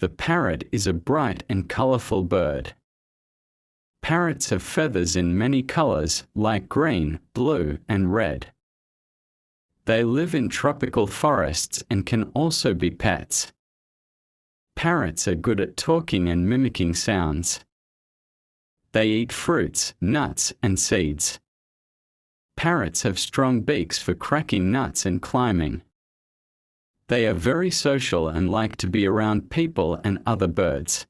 The parrot is a bright and colorful bird. Parrots have feathers in many colors, like green, blue, and red. They live in tropical forests and can also be pets. Parrots are good at talking and mimicking sounds. They eat fruits, nuts, and seeds. Parrots have strong beaks for cracking nuts and climbing. They are very social and like to be around people and other birds.